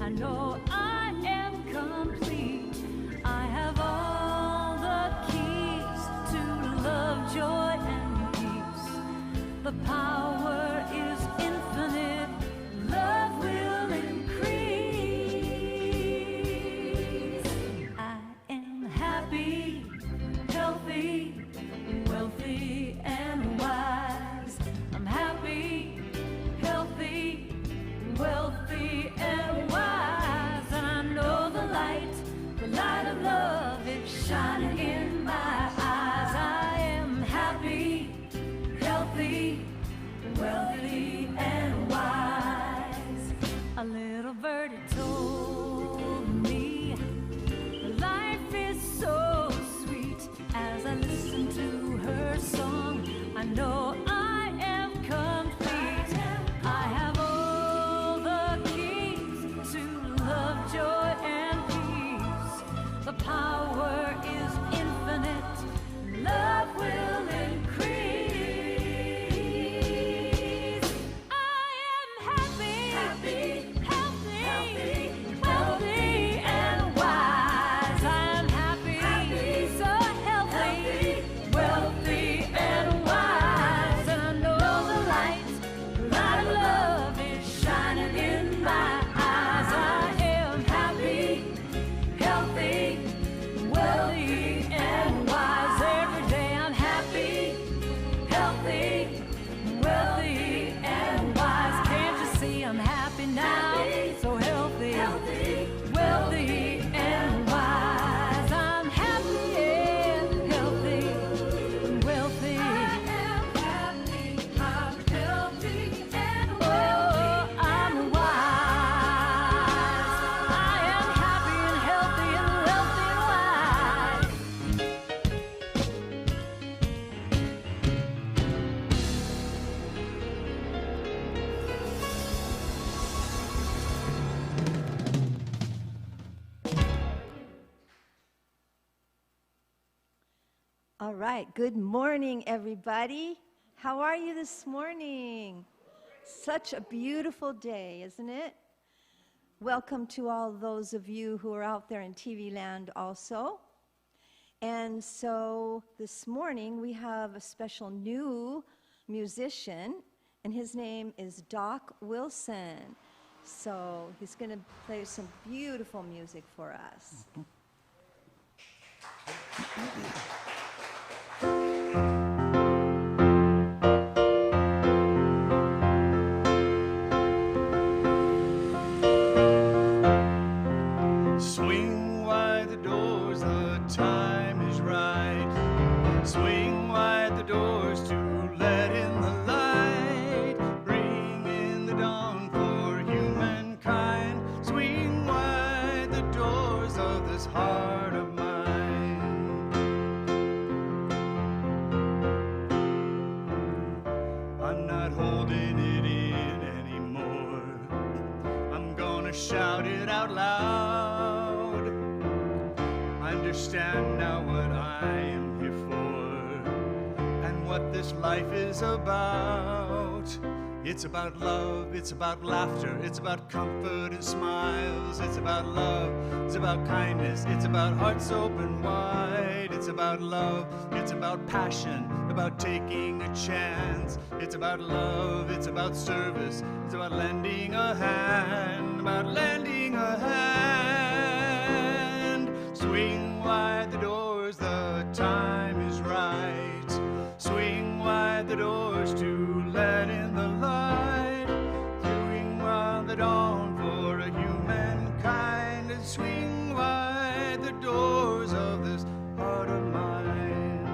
I know I am complete. I have all the keys to love, joy, and peace. The power is infinite. Love will increase. I am happy, healthy, wealthy, and wise. I'm happy, healthy, wealthy, and wise. And I know the light of love is shining in my eyes. I am happy, healthy, wealthy, and wise. A little birdie told me life is so sweet. As I listen to her song, I know I am complete. I have all the keys to love, joy, and peace. The power is infinite. Love will increase. I am happy, healthy, wealthy, and wise. I am happy, so healthy, wealthy, and wise. And I know the light of love is shining in my eyes. I am happy, healthy, wealthy, and wise. Every day I'm happy, healthy, wealthy, and wise. Can't you see I'm happy now? So healthy, wealthy, and wise. I'm happy, healthy, wealthy. I am happy, I'm healthy, and wealthy. Oh, I'm wise. I am happy and healthy and wealthy and wise. All right, good morning, everybody. How are you this morning? Such a beautiful day, isn't it? Welcome to all those of you who are out there in TV land also. And so this morning we have a special new musician, and his name is Doc Wilson. So he's going to play some beautiful music for us. Swing wide the doors, the time is right. Swing wide the doors to let in the light. Bring in the dawn for humankind. Swing wide the doors of this heart of mine. I'm not holding it in anymore. I'm gonna shout it out loud. I understand now what I am here for and what this life is about. It's about love, it's about laughter, it's about comfort and smiles. It's about love, it's about kindness, it's about hearts open wide. It's about love, it's about passion, about taking a chance. It's about love, it's about service, it's about lending a hand, about lending a hand. Swing wide the doors, the time is right. Swing wide the doors to let in the light. Swing wide the dawn for a humankind. And swing wide the doors of this heart of mine.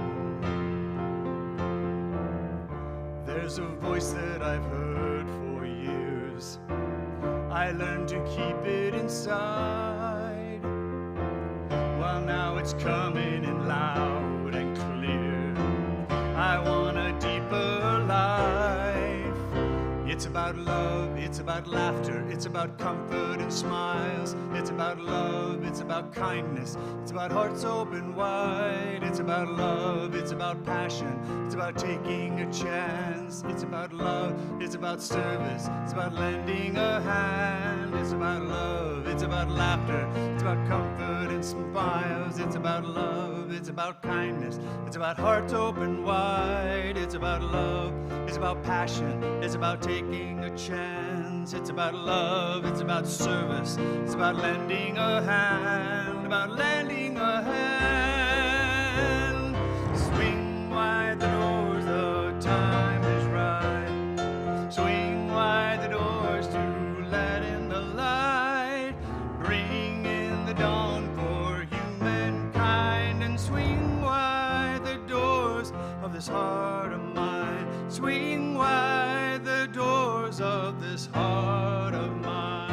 There's a voice that I've heard for years. I learned to keep it inside. Well, now it's coming in loud and clear. I want a deeper life. It's about love, it's about laughter, it's about comfort and smiles. It's about love, it's about kindness, it's about hearts open wide. It's about love, it's about passion, it's about taking a chance. It's about love, it's about service, it's about lending a hand. It's It's about love, it's about laughter, it's about comfort and smiles. It's about love, it's about kindness, it's about hearts open wide. It's about love, it's about passion, it's about taking a chance. It's about love, it's about service, it's about lending a hand, about lending a hand. Swing wide the doors, the time is right. Swing wide the doors to let in the light. Bring in the dawn for humankind, and swing wide the doors of this heart of mine. Swing wide the doors of this heart of mine.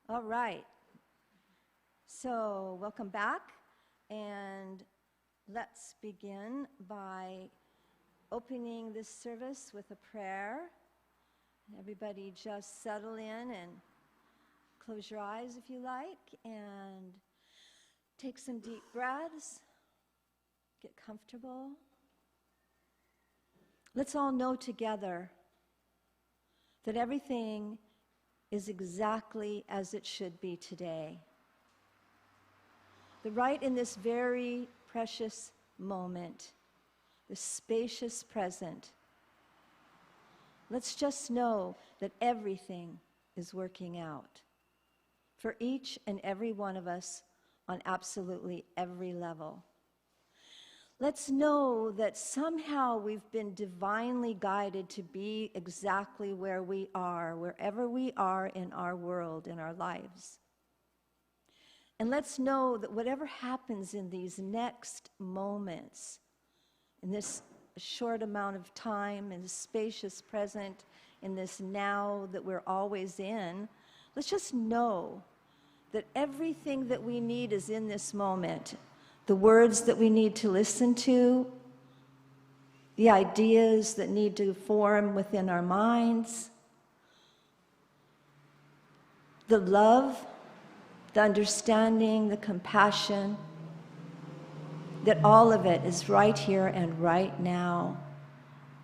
All right. So, welcome back, and let's begin by opening this service with a prayer. Everybody just settle in and close your eyes if you like, and take some deep breaths. Get comfortable. Let's all know together that everything is exactly as it should be today. That right in this very precious moment, the spacious present, let's just know that everything is working out for each and every one of us on absolutely every level. Let's know that somehow we've been divinely guided to be exactly where we are, wherever we are in our world, in our lives. And let's know that whatever happens in these next moments, in this short amount of time, in this spacious present, in this now that we're always in, let's just know that everything that we need is in this moment. The words that we need to listen to, the ideas that need to form within our minds, the love, the understanding, the compassion, that all of it is right here and right now.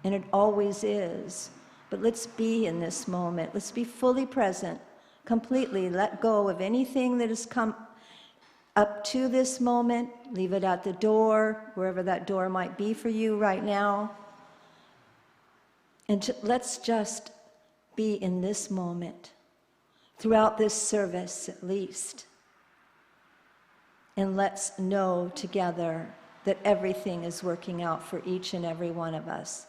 And it always is. But let's be in this moment. Let's be fully present, completely let go of anything that has come up to this moment. Leave it at the door, wherever that door might be for you right now. And let's just be in this moment, throughout this service at least. And let's know together that everything is working out for each and every one of us.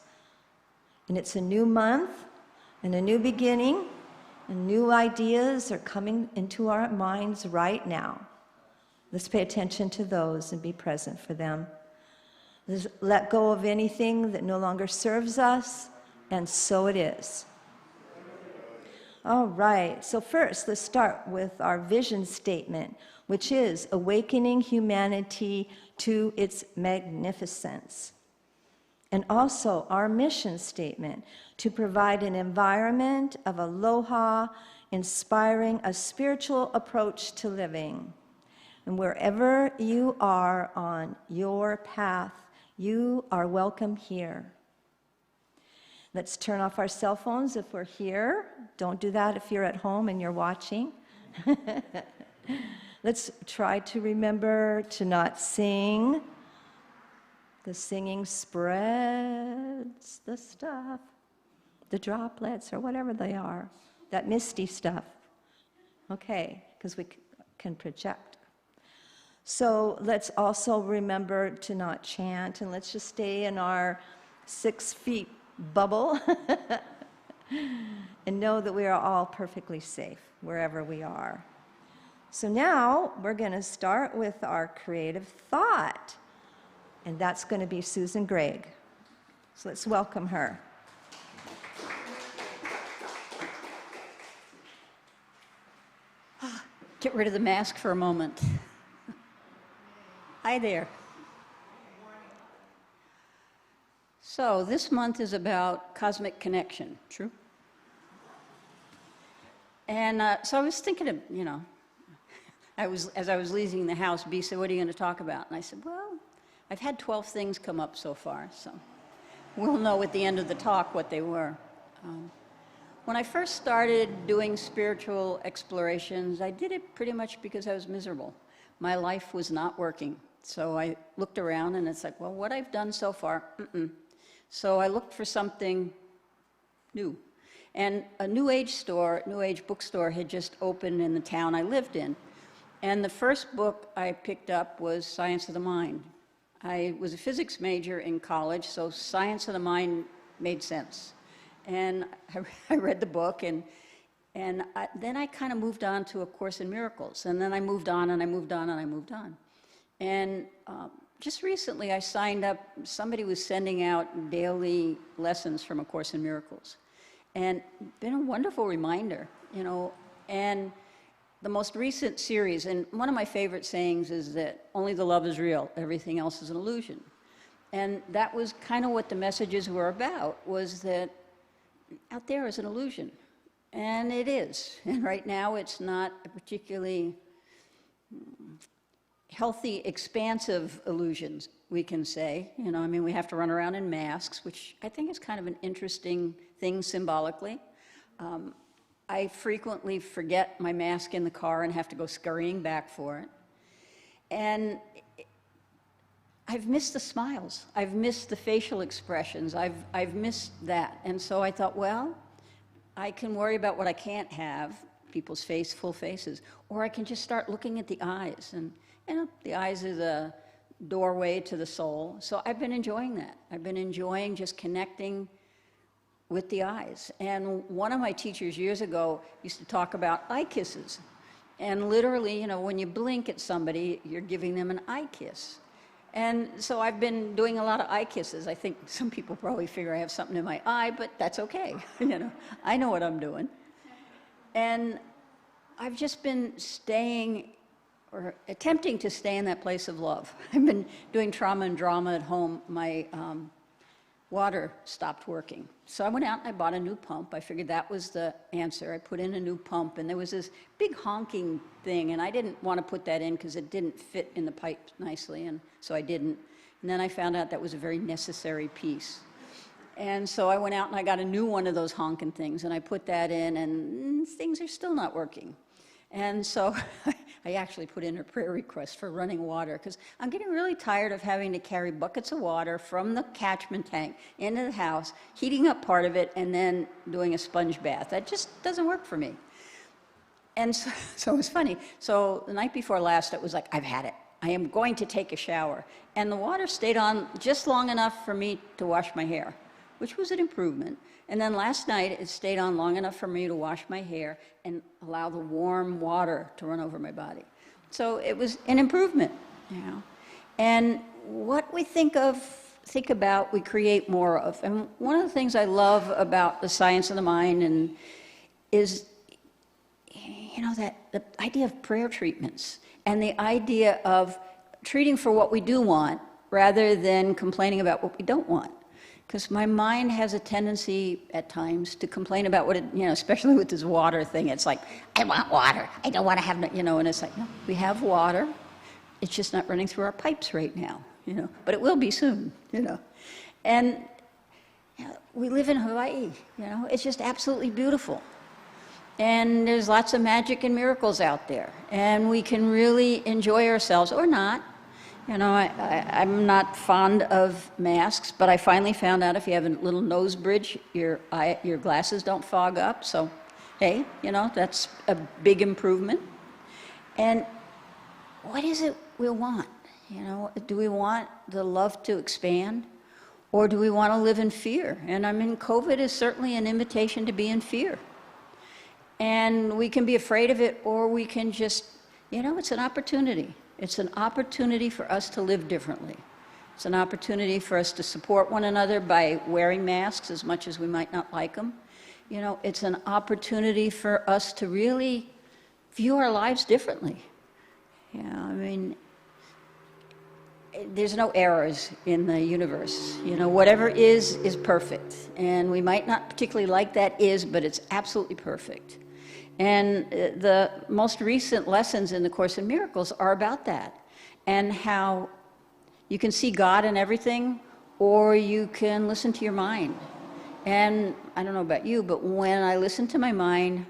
And it's a new month and a new beginning, and new ideas are coming into our minds right now. Let's pay attention to those and be present for them. Let's let go of anything that no longer serves us, and so it is. All right, so first let's start with our vision statement, which is awakening humanity to its magnificence. And also our mission statement, to provide an environment of aloha, inspiring a spiritual approach to living. And wherever you are on your path, you are welcome here. Let's turn off our cell phones if we're here. Don't do that if you're at home and you're watching. Let's try to remember to not sing. The singing spreads the stuff, the droplets or whatever they are, that misty stuff. Okay, because we can project. So let's also remember to not chant, and let's just stay in our 6 feet bubble and know that we are all perfectly safe wherever we are. So now we're going to start with our creative thought, and that's going to be Susan Gregg. So let's welcome her. Get rid of the mask for a moment. Hi there. So this month is about cosmic connection, true? And so I was thinking of, as I was leaving the house, B said, what are you going to talk about? And I said, well, I've had 12 things come up so far, so we'll know at the end of the talk what they were. When I first started doing spiritual explorations, I did it pretty much because I was miserable. My life was not working. So I looked around and it's like, well, what I've done so far, So I looked for something new. And a New Age bookstore had just opened in the town I lived in. And the first book I picked up was Science of the Mind. I was a physics major in college, so Science of the Mind made sense. And I read the book, and then I kind of moved on to A Course in Miracles. And then I moved on, and I moved on, and I moved on. And just recently I signed up, somebody was sending out daily lessons from A Course in Miracles. And been a wonderful reminder, and the most recent series, and one of my favorite sayings is that only the love is real, everything else is an illusion. And that was kind of what the messages were about, was that out there is an illusion. And it is. And right now it's not a particularly healthy, expansive illusions, we can say. We have to run around in masks, which I think is kind of an interesting thing symbolically. I frequently forget my mask in the car and have to go scurrying back for it. And I've missed the smiles. I've missed the facial expressions. I've missed that. And so I thought, well, I can worry about what I can't have, people's full faces, or I can just start looking at the eyes. And the eyes is a doorway to the soul. So I've been enjoying that. I've been enjoying just connecting with the eyes. And one of my teachers years ago used to talk about eye kisses. And literally, when you blink at somebody, you're giving them an eye kiss. And so I've been doing a lot of eye kisses. I think some people probably figure I have something in my eye, but that's okay. I know what I'm doing. And I've just been staying, or attempting to stay in that place of love. I've been doing trauma and drama at home. My water stopped working. So I went out and I bought a new pump. I figured that was the answer. I put in a new pump, and there was this big honking thing, and I didn't want to put that in because it didn't fit in the pipe nicely, and so I didn't. And then I found out that was a very necessary piece. And so I went out and I got a new one of those honking things, and I put that in, and things are still not working. And so I actually put in a prayer request for running water, because I'm getting really tired of having to carry buckets of water from the catchment tank into the house, heating up part of it, and then doing a sponge bath. That just doesn't work for me. And so it was funny. So the night before last, it was like, I've had it. I am going to take a shower. And the water stayed on just long enough for me to wash my hair, which was an improvement. And then last night, it stayed on long enough for me to wash my hair and allow the warm water to run over my body. So it was an improvement, you know. And what we think about, we create more of. And one of the things I love about the science of the mind is, you know, that the idea of prayer treatments and the idea of treating for what we do want rather than complaining about what we don't want. Because my mind has a tendency at times to complain about what it, you know, especially with this water thing. It's like, I want water. I don't want to have, you know, and it's like, no, we have water. It's just not running through our pipes right now, you know, but it will be soon, you know. And you know, we live in Hawaii, you know, it's just absolutely beautiful. And there's lots of magic and miracles out there. And we can really enjoy ourselves, or not. You know, I'm not fond of masks, but I finally found out if you have a little nose bridge, your glasses don't fog up. So, hey, you know, that's a big improvement. And what is it we want? You know, do we want the love to expand? Or do we want to live in fear? And I mean, COVID is certainly an invitation to be in fear. And we can be afraid of it, or we can just, you know, it's an opportunity. It's an opportunity for us to live differently. It's an opportunity for us to support one another by wearing masks as much as we might not like them. You know, it's an opportunity for us to really view our lives differently. You know, I mean, there's no errors in the universe. You know, whatever is perfect. And we might not particularly like that is, but it's absolutely perfect. And the most recent lessons in the Course in Miracles are about that, and how you can see God in everything, or you can listen to your mind. And I don't know about you, but when I listen to my mind,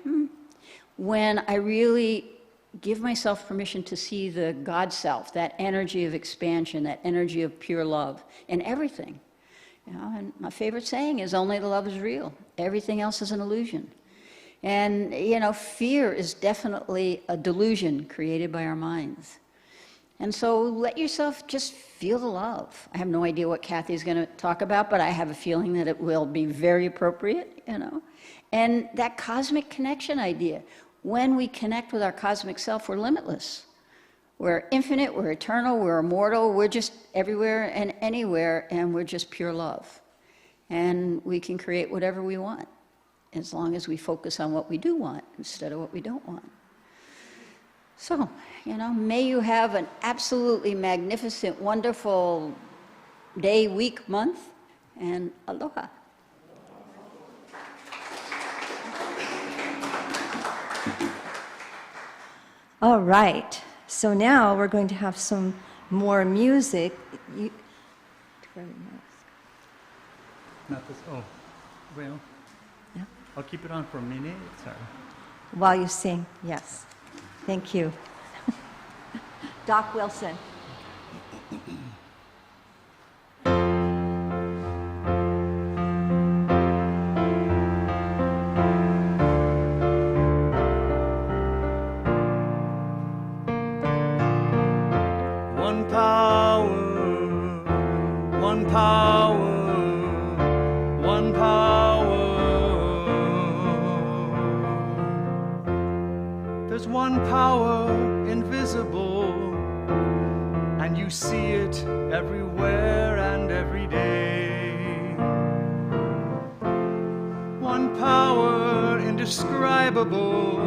when I really give myself permission to see the God self, that energy of expansion, that energy of pure love in everything. You know, and my favorite saying is, only the love is real. Everything else is an illusion. And, you know, fear is definitely a delusion created by our minds. And so let yourself just feel the love. I have no idea what Cathy's going to talk about, but I have a feeling that it will be very appropriate, you know. And that cosmic connection idea. When we connect with our cosmic self, we're limitless. We're infinite, we're eternal, we're immortal, we're just everywhere and anywhere, and we're just pure love. And we can create whatever we want, as long as we focus on what we do want instead of what we don't want. So, you know, may you have an absolutely magnificent, wonderful day, week, month, and aloha. All right. So now we're going to have some more music. Not this. Oh, well. Yeah. I'll keep it on for a minute. Sorry. While you sing, yes. Thank you. Doc Wilson. One power, one power, one power. There's one power invisible, and you see it everywhere and every day. One power indescribable,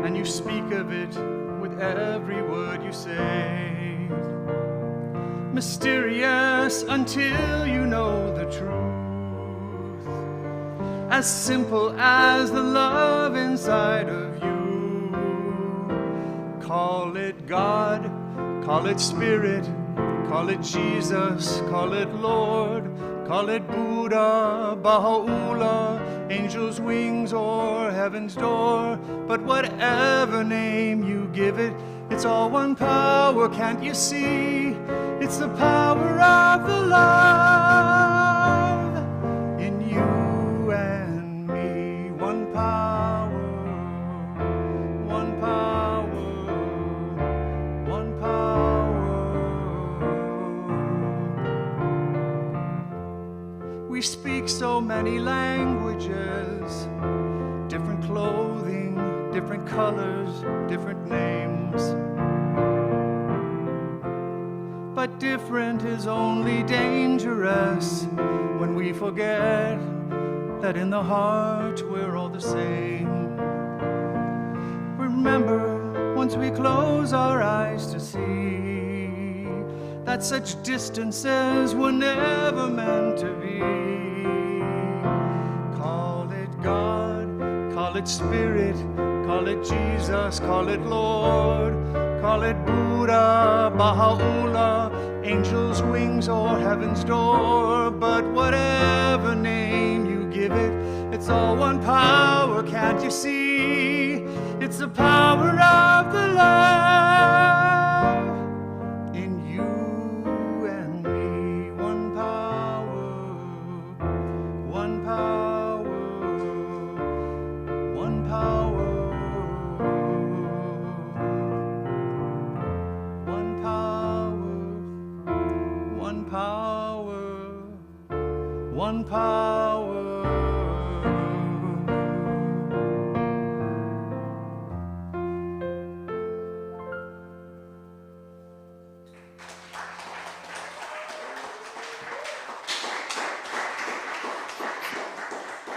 and you speak of it with every word you say. Mysterious until you know the truth. As simple as the love inside of you. Call it God, call it Spirit, call it Jesus, call it Lord, call it Buddha, Baha'u'llah, angel's wings or heaven's door. But whatever name you give it, it's all one power, can't you see? It's the power of the love in you and me. One power, one power, one power. We speak so many languages, different clothing, different colors, different names. but different is only dangerous when we forget that in the heart we're all the same. Remember, once we close our eyes to see that such distances were never meant to be. Call it God, call it Spirit, call it Jesus, call it Lord, call it Buddha, Baha'u'llah, angel's wings or heaven's door. But whatever name you give it, it's all one power, can't you see? It's the power of the love in you and me. One power, one power, one power, one power, one power, one power.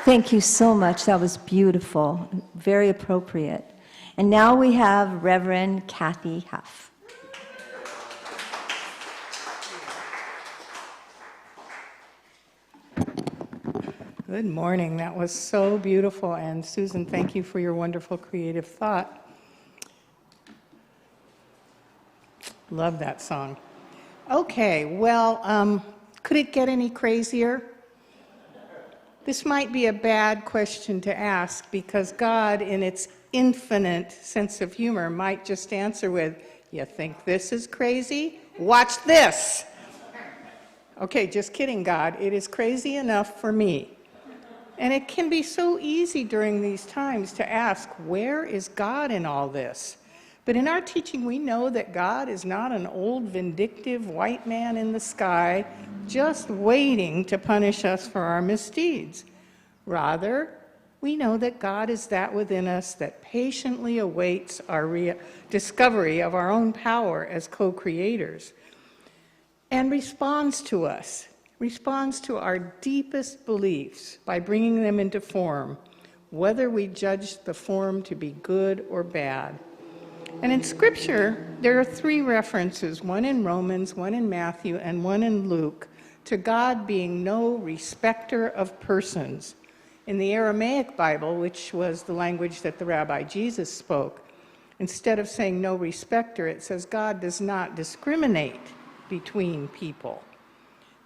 Thank you so much. That was beautiful, very appropriate. And now we have Reverend Cathy Hough. Good morning. That was so beautiful. And Susan, thank you for your wonderful creative thought. Love that song. Okay, well, could it get any crazier? This might be a bad question to ask because God, in its infinite sense of humor, might just answer with, "You think this is crazy? Watch this." Okay, just kidding, God. It is crazy enough for me. And it can be so easy during these times to ask, where is God in all this? But in our teaching, we know that God is not an old, vindictive white man in the sky just waiting to punish us for our misdeeds. Rather, we know that God is that within us that patiently awaits our discovery of our own power as co-creators and responds to us, responds to our deepest beliefs by bringing them into form, whether we judge the form to be good or bad. And in Scripture, there are 3 references, one in Romans, one in Matthew, and one in Luke, to God being no respecter of persons. In the Aramaic Bible, which was the language that the Rabbi Jesus spoke, instead of saying no respecter, it says God does not discriminate between people.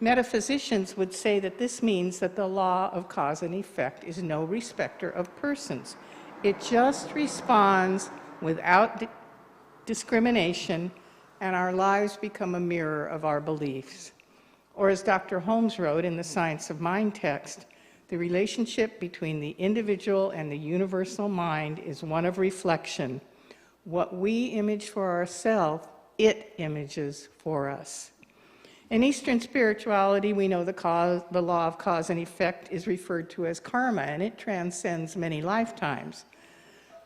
Metaphysicians would say that this means that the law of cause and effect is no respecter of persons. It just responds without discrimination, and our lives become a mirror of our beliefs. Or as Dr. Holmes wrote in the Science of Mind text, the relationship between the individual and the universal mind is one of reflection. What we image for ourselves, it images for us. In Eastern spirituality, we know the law of cause and effect is referred to as karma, and it transcends many lifetimes.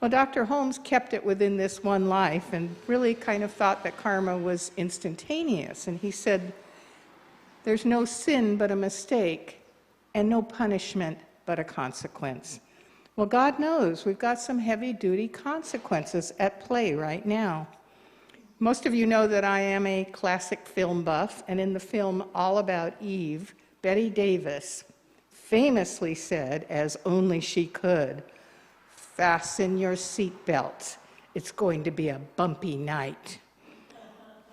Well, Dr. Holmes kept it within this one life and really kind of thought that karma was instantaneous. And he said, there's no sin but a mistake, and no punishment but a consequence. Well, God knows we've got some heavy-duty consequences at play right now. Most of you know that I am a classic film buff, and in the film All About Eve, Bette Davis famously said, as only she could, "Fasten your seatbelts. It's going to be a bumpy night."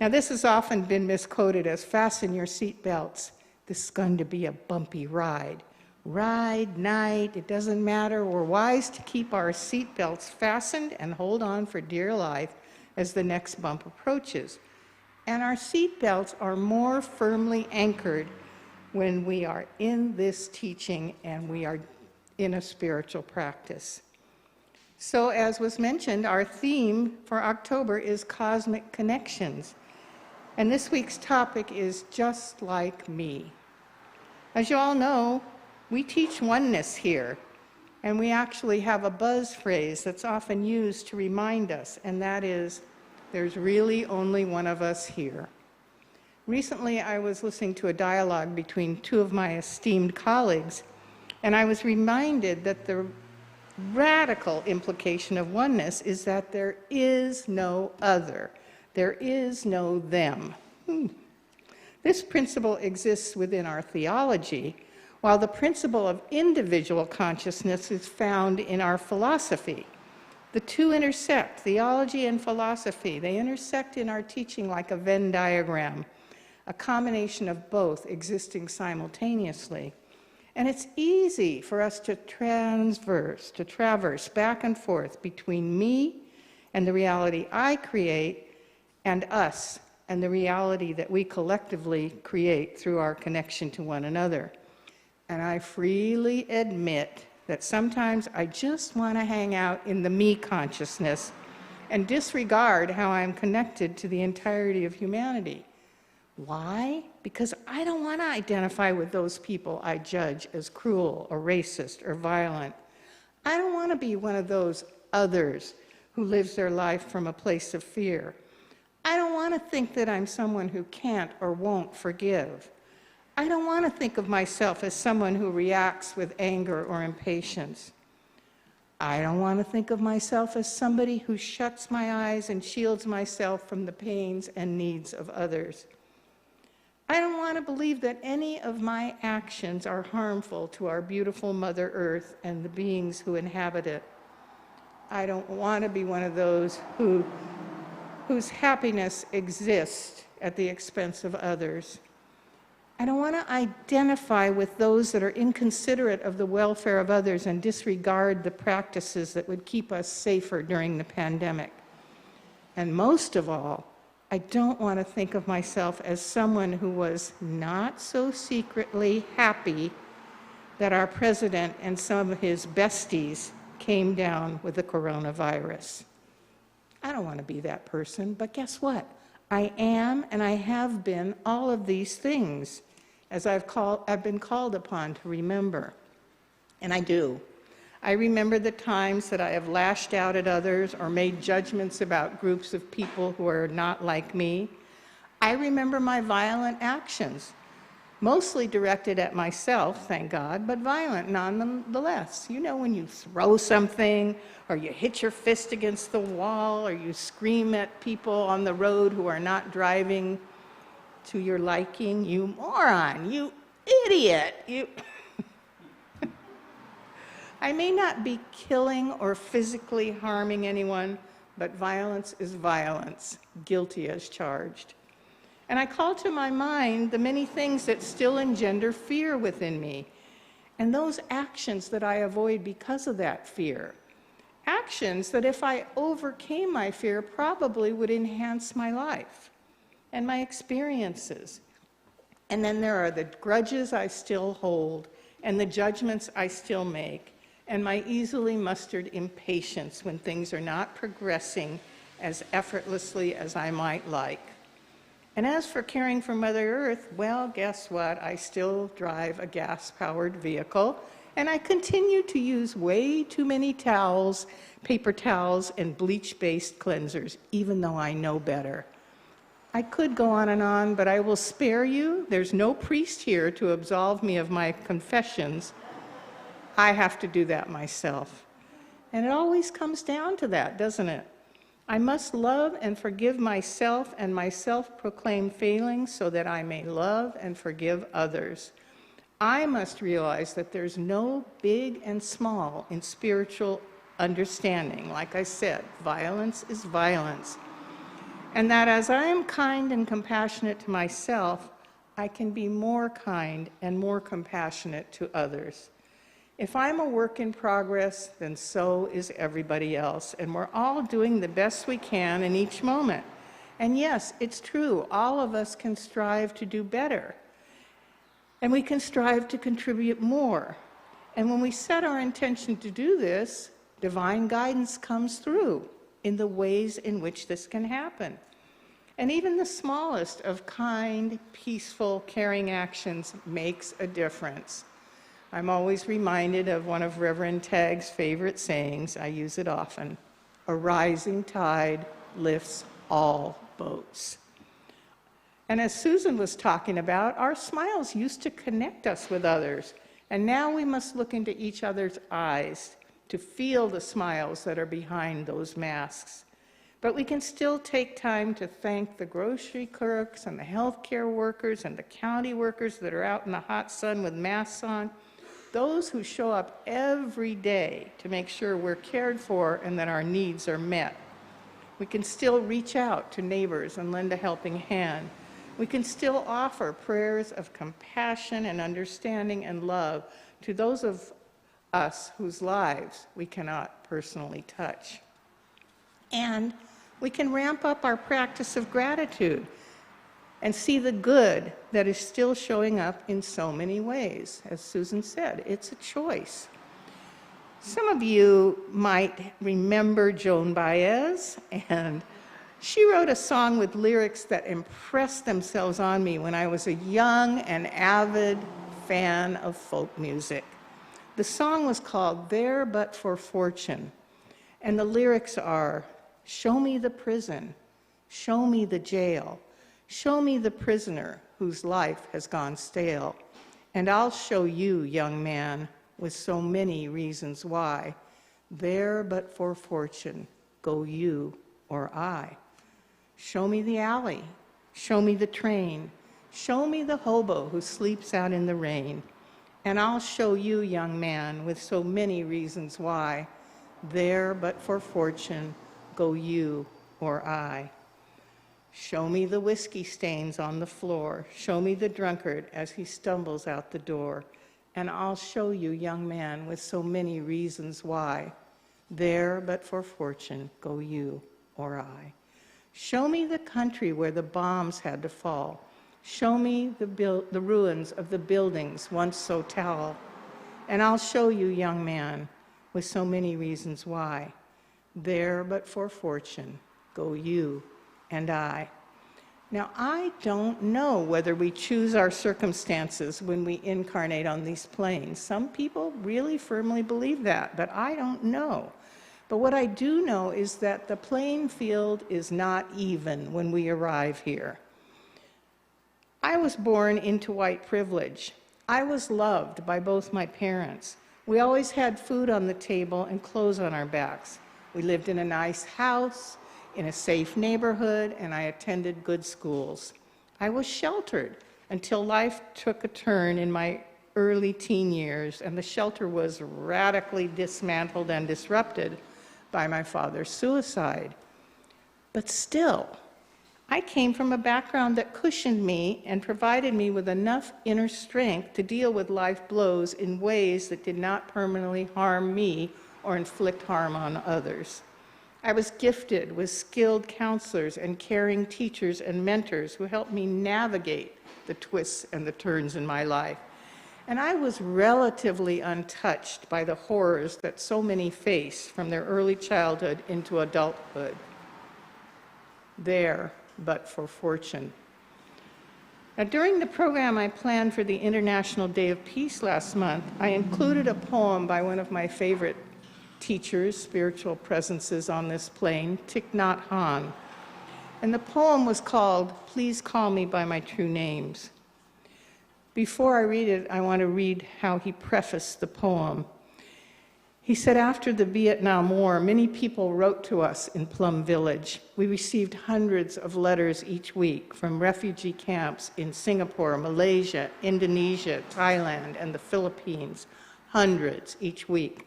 Now, this has often been misquoted as "fasten your seatbelts. This is going to be a bumpy ride." Ride, night, it doesn't matter. We're wise to keep our seatbelts fastened and hold on for dear life as the next bump approaches. And our seatbelts are more firmly anchored when we are in this teaching and we are in a spiritual practice. So as was mentioned, our theme for October is Cosmic Connections. And this week's topic is Just Like Me. As you all know, we teach oneness here, and we actually have a buzz phrase that's often used to remind us, and that is, there's really only one of us here. Recently, I was listening to a dialogue between two of my esteemed colleagues, and I was reminded that the radical implication of oneness is that there is no other. There is no them. This principle exists within our theology, while the principle of individual consciousness is found in our philosophy. The two intersect, theology and philosophy. They intersect in our teaching like a Venn diagram, a combination of both existing simultaneously. And it's easy for us to traverse back and forth between me and the reality I create and us and the reality that we collectively create through our connection to one another. And I freely admit that sometimes I just want to hang out in the me consciousness and disregard how I'm connected to the entirety of humanity. Why? Because I don't want to identify with those people I judge as cruel or racist or violent. I don't want to be one of those others who lives their life from a place of fear. I don't want to think that I'm someone who can't or won't forgive. I don't want to think of myself as someone who reacts with anger or impatience. I don't want to think of myself as somebody who shuts my eyes and shields myself from the pains and needs of others. I don't want to believe that any of my actions are harmful to our beautiful Mother Earth and the beings who inhabit it. I don't want to be one of those whose happiness exists at the expense of others. I don't want to identify with those that are inconsiderate of the welfare of others and disregard the practices that would keep us safer during the pandemic. And most of all, I don't want to think of myself as someone who was not so secretly happy that our president and some of his besties came down with the coronavirus. I don't want to be that person, but guess what? I am and I have been all of these things, as I've been called upon to remember. And I do. I remember the times that I have lashed out at others or made judgments about groups of people who are not like me. I remember my violent actions, mostly directed at myself, thank God, but violent nonetheless. You know, when you throw something, or you hit your fist against the wall, or you scream at people on the road who are not driving to your liking, you moron, you idiot, you... I may not be killing or physically harming anyone, but violence is violence, guilty as charged. And I call to my mind the many things that still engender fear within me, and those actions that I avoid because of that fear. Actions that if I overcame my fear probably would enhance my life and my experiences. And then there are the grudges I still hold and the judgments I still make, and my easily mustered impatience when things are not progressing as effortlessly as I might like. And as for caring for Mother Earth, well, guess what? I still drive a gas-powered vehicle, and I continue to use way too many towels, paper towels, and bleach-based cleansers, even though I know better. I could go on, but I will spare you. There's no priest here to absolve me of my confessions. I have to do that myself. And it always comes down to that, doesn't it? I must love and forgive myself and my self-proclaimed failings so that I may love and forgive others. I must realize that there's no big and small in spiritual understanding. Like I said, violence is violence. And that as I am kind and compassionate to myself, I can be more kind and more compassionate to others. If I'm a work in progress, then so is everybody else, and we're all doing the best we can in each moment. And yes, it's true, all of us can strive to do better, and we can strive to contribute more. And when we set our intention to do this, divine guidance comes through in the ways in which this can happen. And even the smallest of kind, peaceful, caring actions makes a difference. I'm always reminded of one of Reverend Tagg's favorite sayings. I use it often. A rising tide lifts all boats. And as Susan was talking about, our smiles used to connect us with others. And now we must look into each other's eyes to feel the smiles that are behind those masks. But we can still take time to thank the grocery clerks and the healthcare workers and the county workers that are out in the hot sun with masks on, those who show up every day to make sure we're cared for and that our needs are met. We can still reach out to neighbors and lend a helping hand. We can still offer prayers of compassion and understanding and love to those of us whose lives we cannot personally touch. And we can ramp up our practice of gratitude and see the good that is still showing up in so many ways. As Susan said, it's a choice. Some of you might remember Joan Baez, and she wrote a song with lyrics that impressed themselves on me when I was a young and avid fan of folk music. The song was called There But for Fortune, and the lyrics are, show me the prison, show me the jail, show me the prisoner whose life has gone stale, and I'll show you, young man, with so many reasons why, there but for fortune go you or I. Show me the alley, show me the train, show me the hobo who sleeps out in the rain, and I'll show you, young man, with so many reasons why, there but for fortune go you or I. Show me the whiskey stains on the floor, show me the drunkard as he stumbles out the door, and I'll show you, young man, with so many reasons why, there but for fortune go you or I. Show me the country where the bombs had to fall. Show me the ruins of the buildings once so tall. And I'll show you, young man, with so many reasons why, there but for fortune go you and I. Now, I don't know whether we choose our circumstances when we incarnate on these planes. Some people really firmly believe that, but I don't know. But what I do know is that the playing field is not even when we arrive here. I was born into white privilege. I was loved by both my parents. We always had food on the table and clothes on our backs. We lived in a nice house, in a safe neighborhood, and I attended good schools. I was sheltered until life took a turn in my early teen years, and the shelter was radically dismantled and disrupted by my father's suicide. But still, I came from a background that cushioned me and provided me with enough inner strength to deal with life blows in ways that did not permanently harm me or inflict harm on others. I was gifted with skilled counselors and caring teachers and mentors who helped me navigate the twists and the turns in my life. And I was relatively untouched by the horrors that so many face from their early childhood into adulthood. There, but for fortune. Now, during the program I planned for the International Day of Peace last month, I included a poem by one of my favorite teachers, spiritual presences on this plane, Thich Nhat Hanh. And the poem was called, Please Call Me by My True Names. Before I read it, I want to read how he prefaced the poem. He said, after the Vietnam War, many people wrote to us in Plum Village. We received hundreds of letters each week from refugee camps in Singapore, Malaysia, Indonesia, Thailand, and the Philippines. Hundreds each week.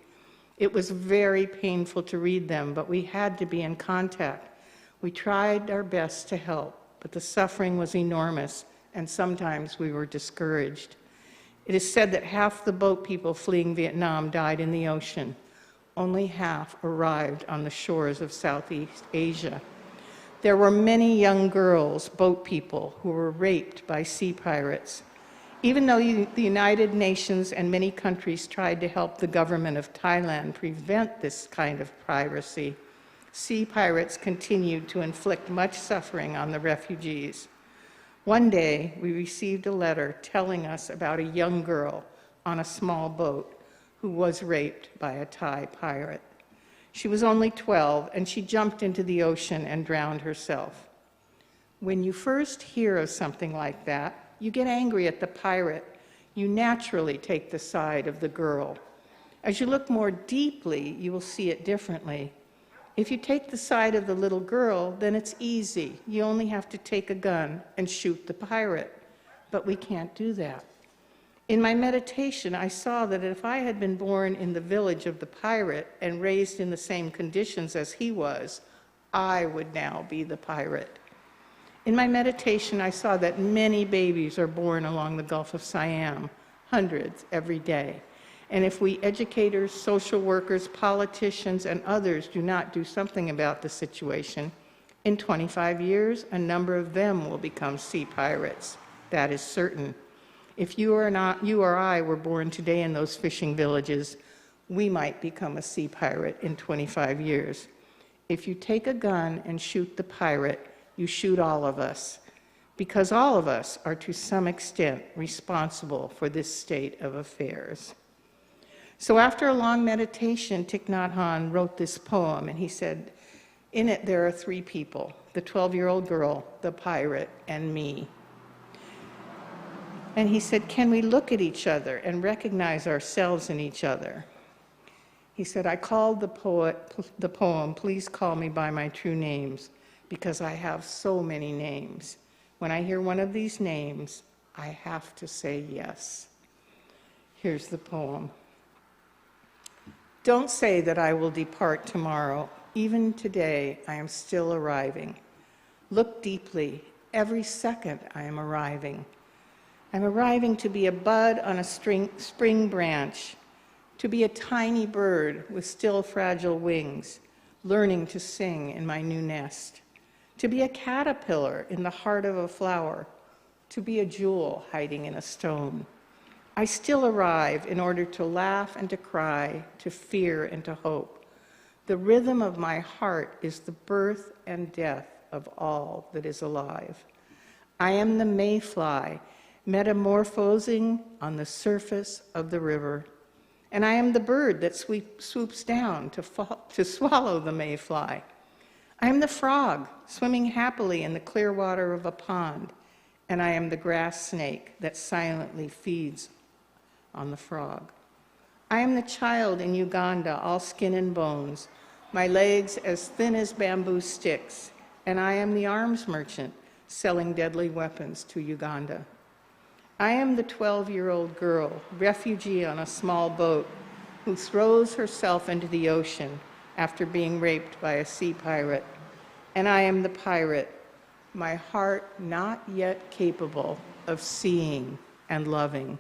It was very painful to read them, but we had to be in contact. We tried our best to help, but the suffering was enormous, and sometimes we were discouraged. It is said that half the boat people fleeing Vietnam died in the ocean. Only half arrived on the shores of Southeast Asia. There were many young girls, boat people, who were raped by sea pirates. Even though the United Nations and many countries tried to help the government of Thailand prevent this kind of piracy, sea pirates continued to inflict much suffering on the refugees. One day, we received a letter telling us about a young girl on a small boat who was raped by a Thai pirate. She was only 12, and she jumped into the ocean and drowned herself. When you first hear of something like that, you get angry at the pirate. You naturally take the side of the girl. As you look more deeply, you will see it differently. If you take the side of the little girl, then it's easy. You only have to take a gun and shoot the pirate. But we can't do that. In my meditation, I saw that if I had been born in the village of the pirate and raised in the same conditions as he was, I would now be the pirate. In my meditation, I saw that many babies are born along the Gulf of Siam, hundreds every day. And if we educators, social workers, politicians, and others do not do something about the situation, in 25 years, a number of them will become sea pirates. That is certain. If you or I were born today in those fishing villages, we might become a sea pirate in 25 years. If you take a gun and shoot the pirate, you shoot all of us, because all of us are to some extent responsible for this state of affairs. So after a long meditation, Thich Nhat Hanh wrote this poem, and he said, in it there are three people, the 12-year-old girl, the pirate, and me. And he said, can we look at each other and recognize ourselves in each other? He said, I called the poem, Please Call Me by My True Names, because I have so many names. When I hear one of these names, I have to say yes. Here's the poem. Don't say that I will depart tomorrow. Even today, I am still arriving. Look deeply. Every second, I am arriving. I'm arriving to be a bud on a spring branch, to be a tiny bird with still fragile wings, learning to sing in my new nest, to be a caterpillar in the heart of a flower, to be a jewel hiding in a stone. I still arrive in order to laugh and to cry, to fear and to hope. The rhythm of my heart is the birth and death of all that is alive. I am the mayfly, metamorphosing on the surface of the river. And I am the bird that swoops down to swallow the mayfly. I am the frog swimming happily in the clear water of a pond. And I am the grass snake that silently feeds on the frog. I am the child in Uganda, all skin and bones, my legs as thin as bamboo sticks. And I am the arms merchant selling deadly weapons to Uganda. I am the 12-year-old girl, refugee on a small boat, who throws herself into the ocean after being raped by a sea pirate. And I am the pirate, my heart not yet capable of seeing and loving.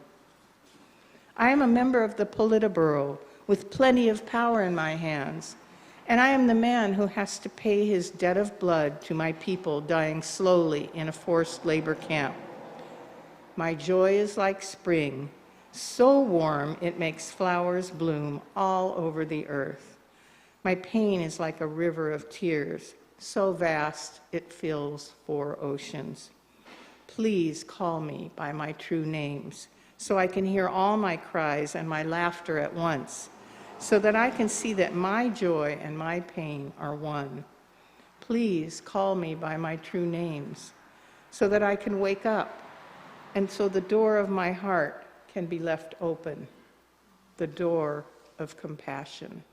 I am a member of the Politburo with plenty of power in my hands, and I am the man who has to pay his debt of blood to my people dying slowly in a forced labor camp. My joy is like spring, so warm it makes flowers bloom all over the earth. My pain is like a river of tears, so vast it fills 4 oceans. Please call me by my true names, so I can hear all my cries and my laughter at once, so that I can see that my joy and my pain are one. Please call me by my true names, so that I can wake up, and so the door of my heart can be left open, the door of compassion.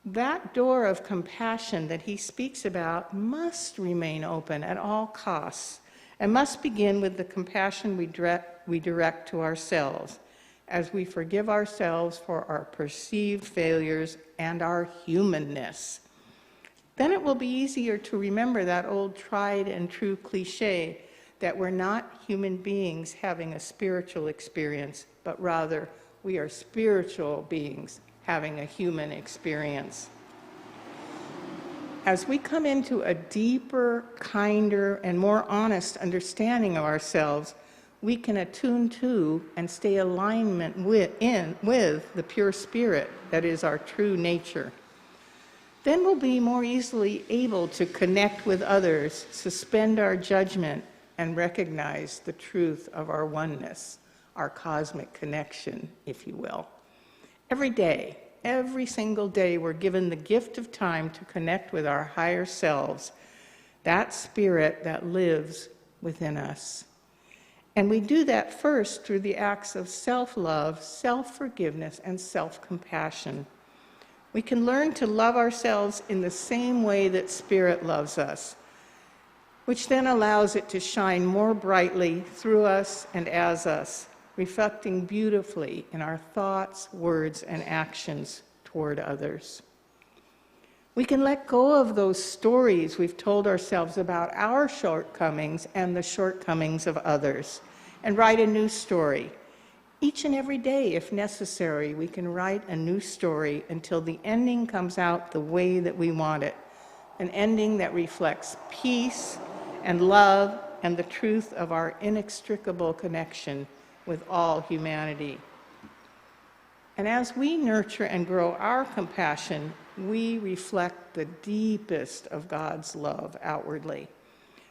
That door of compassion that he speaks about must remain open at all costs, and must begin with the compassion we direct to ourselves, as we forgive ourselves for our perceived failures and our humanness. Then it will be easier to remember that old tried and true cliche that we're not human beings having a spiritual experience, but rather we are spiritual beings having a human experience. As we come into a deeper, kinder, and more honest understanding of ourselves, we can attune to and stay in alignment with the pure spirit that is our true nature. Then we'll be more easily able to connect with others, suspend our judgment, and recognize the truth of our oneness, our cosmic connection, if you will. Every day, every single day, we're given the gift of time to connect with our higher selves, that spirit that lives within us. And we do that first through the acts of self-love, self-forgiveness, and self-compassion. We can learn to love ourselves in the same way that Spirit loves us, which then allows it to shine more brightly through us and as us, reflecting beautifully in our thoughts, words, and actions toward others. We can let go of those stories we've told ourselves about our shortcomings and the shortcomings of others, and write a new story. Each and every day, if necessary, we can write a new story until the ending comes out the way that we want it, an ending that reflects peace and love and the truth of our inextricable connection with all humanity. And as we nurture and grow our compassion, we reflect the deepest of God's love outwardly.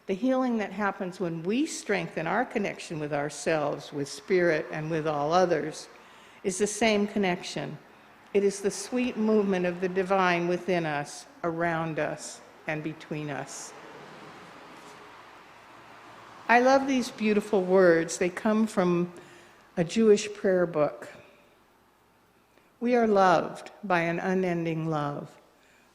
The healing that happens when we strengthen our connection with ourselves, with Spirit, and with all others is the same connection. It is the sweet movement of the divine within us, around us, and between us. I love these beautiful words. They come from a Jewish prayer book. We are loved by an unending love.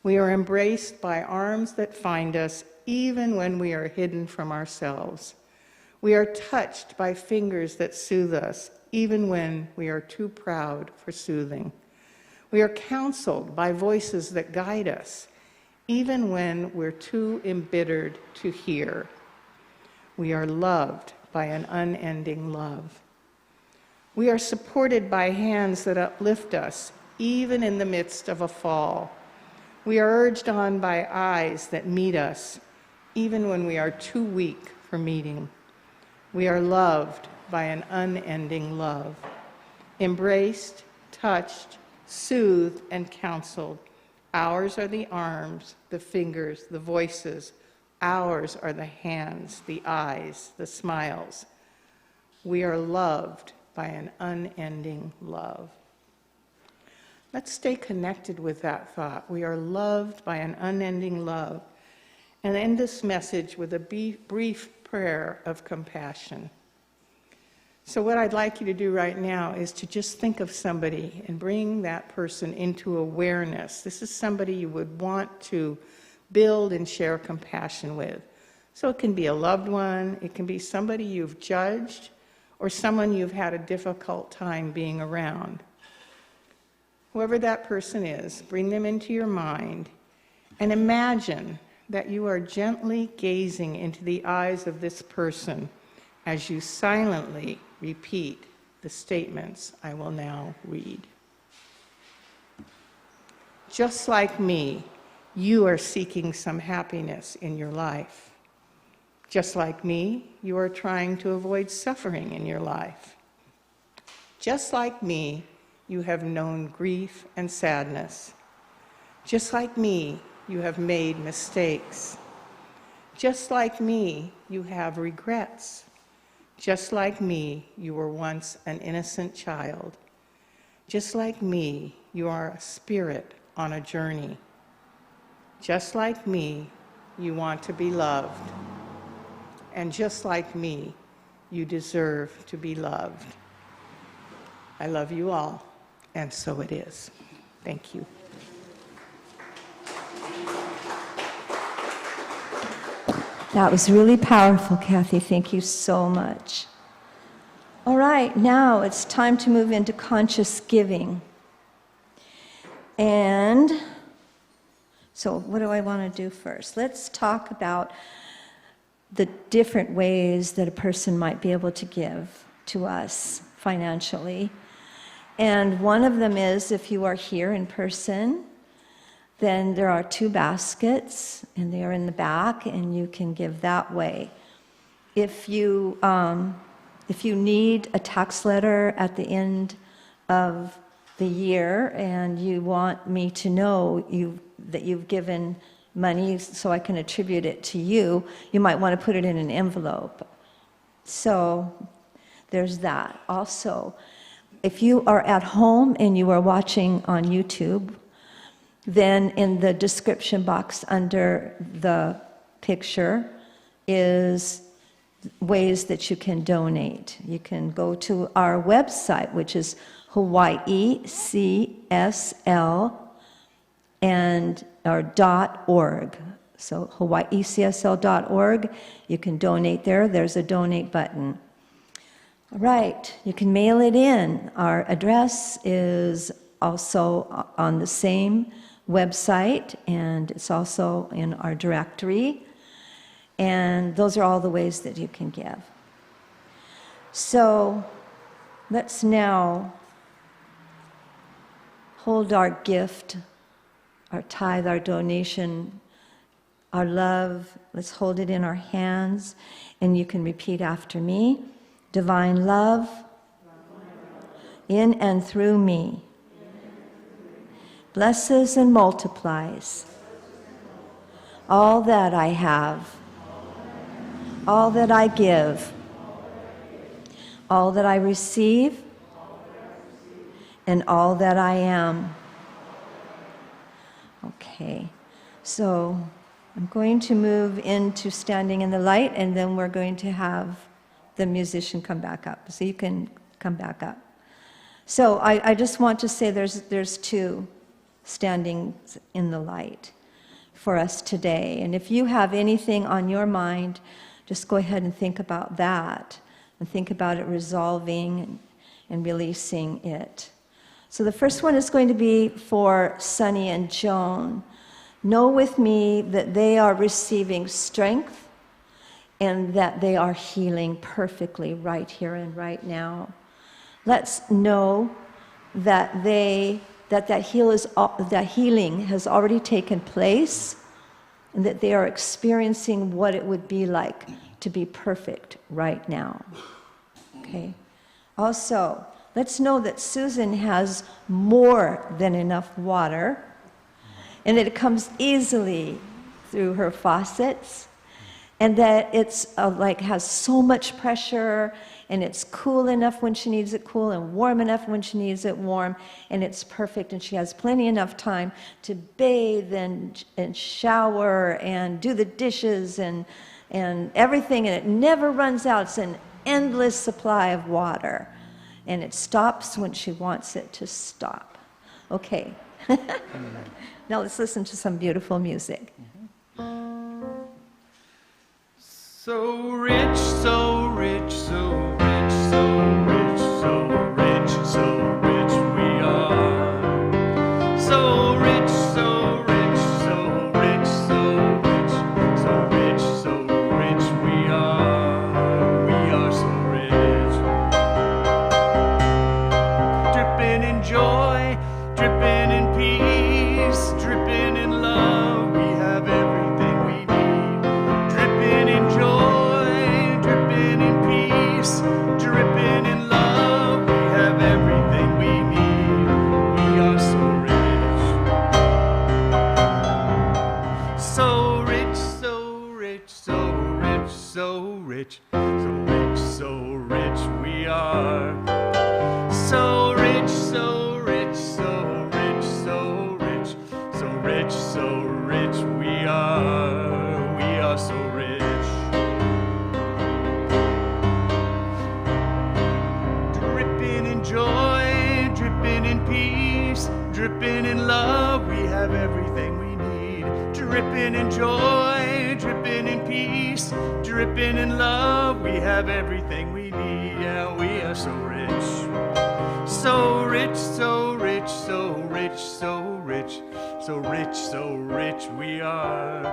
We are embraced by arms that find us even when we are hidden from ourselves. We are touched by fingers that soothe us even when we are too proud for soothing. We are counseled by voices that guide us even when we're too embittered to hear. We are loved by an unending love. We are supported by hands that uplift us, even in the midst of a fall. We are urged on by eyes that meet us, even when we are too weak for meeting. We are loved by an unending love, embraced, touched, soothed, and counseled. Ours are the arms, the fingers, the voices. Ours are the hands, the eyes, the smiles. We are loved by an unending love. Let's stay connected with that thought. We are loved by an unending love. And end this message with a brief prayer of compassion. So what I'd like you to do right now is to just think of somebody and bring that person into awareness. This is somebody you would want to build and share compassion with. So it can be a loved one, it can be somebody you've judged, or someone you've had a difficult time being around. Whoever that person is, bring them into your mind and imagine that you are gently gazing into the eyes of this person as you silently repeat the statements I will now read. Just like me, you are seeking some happiness in your life. Just like me, you are trying to avoid suffering in your life. Just like me, you have known grief and sadness. Just like me, you have made mistakes. Just like me, you have regrets. Just like me, you were once an innocent child. Just like me, you are a spirit on a journey. Just like me, you want to be loved. And just like me, you deserve to be loved. I love you all, and so it is. Thank you. That was really powerful, Cathy. Thank you so much. All right, now it's time to move into conscious giving. And so what do I want to do first? Let's talk about the different ways that a person might be able to give to us financially. And one of them is, if you are here in person, then there are 2 baskets, and they are in the back, and you can give that way. If you need a tax letter at the end of the year, and you want me to know that you've given money so I can attribute it to you, you might want to put it in an envelope. So there's that. Also, if you are at home and you are watching on YouTube, then in the description box under the picture is ways that you can donate. You can go to our website, which is HawaiiCSL and or .org. So HawaiiCSL.org. You can donate there. There's a donate button. All right, you can mail it in. Our address is also on the same website, and it's also in our directory. And those are all the ways that you can give. So let's now hold our gift, our tithe, our donation, our love. Let's hold it in our hands, and you can repeat after me. Divine love in and through me blesses and multiplies all that I have, all that I give, all that I receive, and all that I am. Okay, so I'm going to move into standing in the light, and then we're going to have the musician come back up. So you can come back up. So I just want to say there's two standing in the light for us today. And if you have anything on your mind, just go ahead and think about that, and think about it resolving and releasing it. So the first one is going to be for Sonny and Joan. Know with me that they are receiving strength and that they are healing perfectly right here and right now. Let's know that that healing has already taken place, and that they are experiencing what it would be like to be perfect right now. Okay? Also, let's know that Susan has more than enough water, and that it comes easily through her faucets, and that it's has so much pressure, and it's cool enough when she needs it cool, and warm enough when she needs it warm, and it's perfect, and she has plenty enough time to bathe and shower and do the dishes and everything, and it never runs out. It's an endless supply of water, and it stops when she wants it to stop. Okay. Now let's listen to some beautiful music. So rich, so rich, so rich, so rich, so rich, so rich we are. So rich, so rich, so rich, so rich, so rich, so rich we are. We are so rich. Dripping in joy, dripping in peace, dripping in love. We have everything we need. Dripping in joy. Dripping in love, we have everything we need. We are so rich. So rich, so rich, so rich, so rich, so rich, so rich we are. So rich, so rich, so rich, so rich, so rich, so rich we are. We are so rich. Joy, dripping in peace, dripping in love, we have everything we need. Dripping in joy, dripping in peace, dripping in love, we have everything we need. Yeah, we are so rich. So rich, so rich, so rich, so rich, so rich, so rich we are.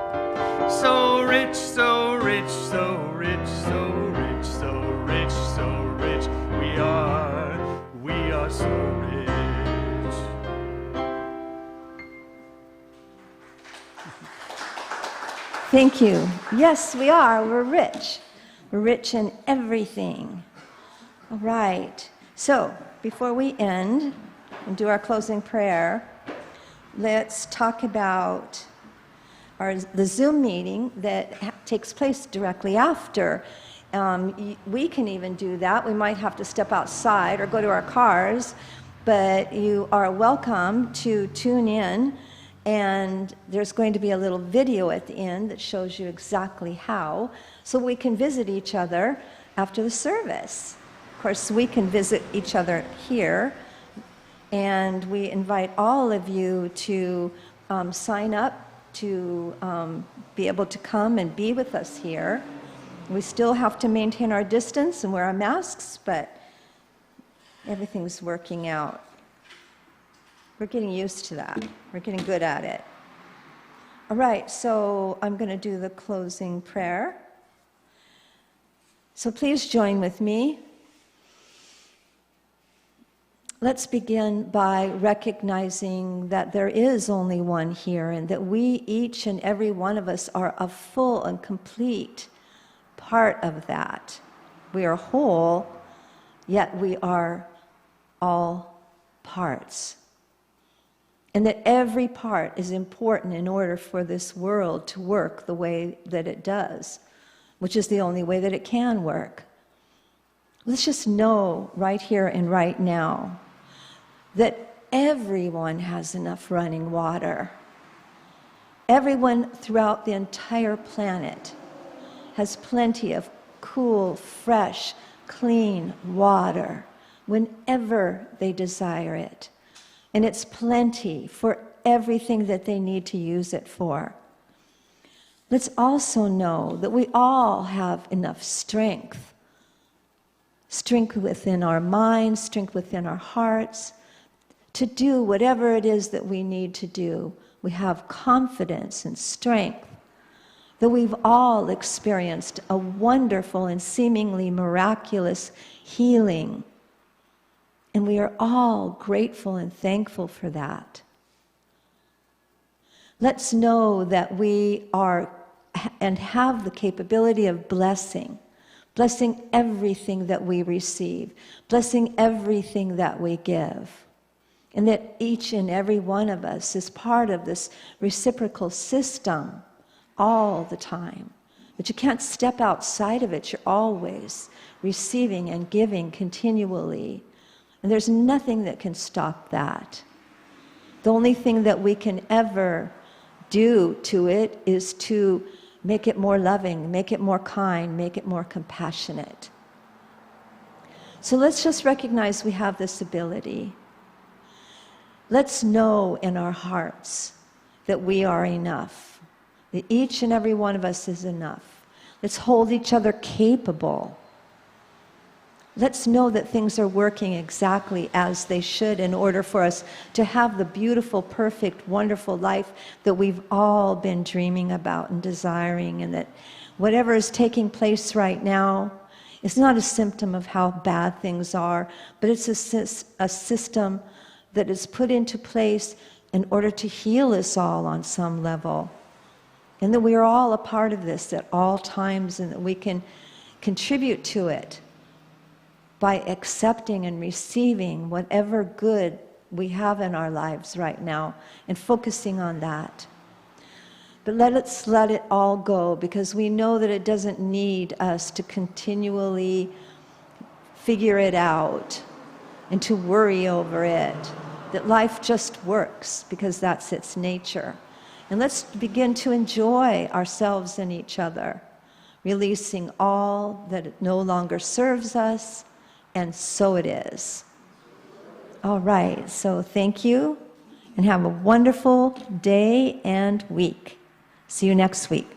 So rich, so rich, so rich, so rich, so rich, so rich we are. We are so rich. Thank you. Yes, we are. We're rich. We're rich in everything. All right. So, before we end and do our closing prayer, let's talk about the Zoom meeting that takes place directly after. We can even do that. We might have to step outside or go to our cars, but you are welcome to tune in And there's going to be a little video at the end that shows you exactly how, so we can visit each other after the service. Of course, we can visit each other here, and we invite all of you to sign up to be able to come and be with us here. We still have to maintain our distance and wear our masks, but everything's working out. We're getting used to that. We're getting good at it. All right, so I'm going to do the closing prayer. So please join with me. Let's begin by recognizing that there is only one here, and that we, each and every one of us, are a full and complete part of that. We are whole, yet we are all parts. And that every part is important in order for this world to work the way that it does, which is the only way that it can work. Let's just know right here and right now that everyone has enough running water. Everyone throughout the entire planet has plenty of cool, fresh, clean water whenever they desire it. And it's plenty for everything that they need to use it for. Let's also know that we all have enough strength. Strength within our minds, strength within our hearts, to do whatever it is that we need to do. We have confidence and strength. That we've all experienced a wonderful and seemingly miraculous healing. And we are all grateful and thankful for that. Let's know that we are and have the capability of blessing everything that we receive, blessing everything that we give. And that each and every one of us is part of this reciprocal system all the time. But you can't step outside of it. You're always receiving and giving continually. And there's nothing that can stop that. The only thing that we can ever do to it is to make it more loving, make it more kind, make it more compassionate. So let's just recognize we have this ability. Let's know in our hearts that we are enough, that each and every one of us is enough. Let's hold each other capable. Let's know that things are working exactly as they should in order for us to have the beautiful, perfect, wonderful life that we've all been dreaming about and desiring, and that whatever is taking place right now is not a symptom of how bad things are, but it's a system that is put into place in order to heal us all on some level. And that we are all a part of this at all times, and that we can contribute to it by accepting and receiving whatever good we have in our lives right now and focusing on that. But let's let it all go, because we know that it doesn't need us to continually figure it out and to worry over it. That life just works because that's its nature. And let's begin to enjoy ourselves and each other, releasing all that no longer serves us, and so it is. All right, so thank you, and have a wonderful day and week. See you next week.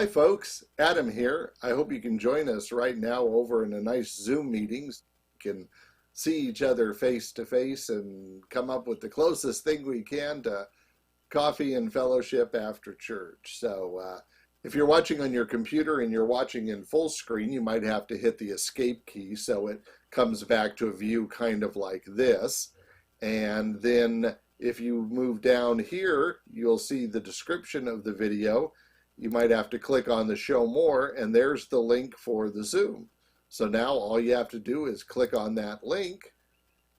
Hi folks, Adam here. I hope you can join us right now over in a nice Zoom meeting. We can see each other face to face and come up with the closest thing we can to coffee and fellowship after church. So if you're watching on your computer and you're watching in full screen, you might have to hit the escape key so it comes back to a view kind of like this. And then if you move down here, you'll see the description of the video. You might have to click on the show more, and there's the link for the Zoom. So now all you have to do is click on that link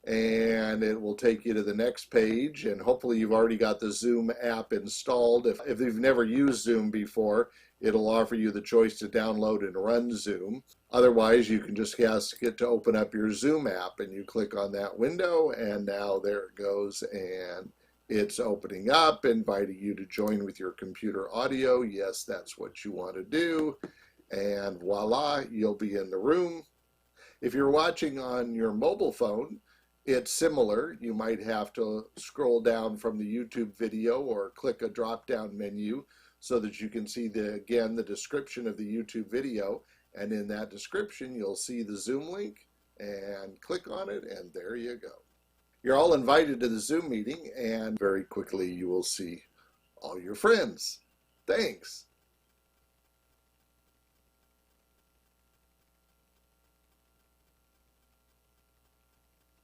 and it will take you to the next page, and hopefully you've already got the Zoom app installed. If you've never used Zoom before, it'll offer you the choice to download and run Zoom. Otherwise, you can just ask it to open up your Zoom app, and you click on that window, and now there it goes, and it's opening up, inviting you to join with your computer audio. Yes, that's what you want to do. And voila, you'll be in the room. If you're watching on your mobile phone, it's similar. You might have to scroll down from the YouTube video or click a drop-down menu so that you can see, again, the description of the YouTube video. And in that description, you'll see the Zoom link, and click on it, and there you go. You're all invited to the Zoom meeting, and very quickly you will see all your friends. Thanks.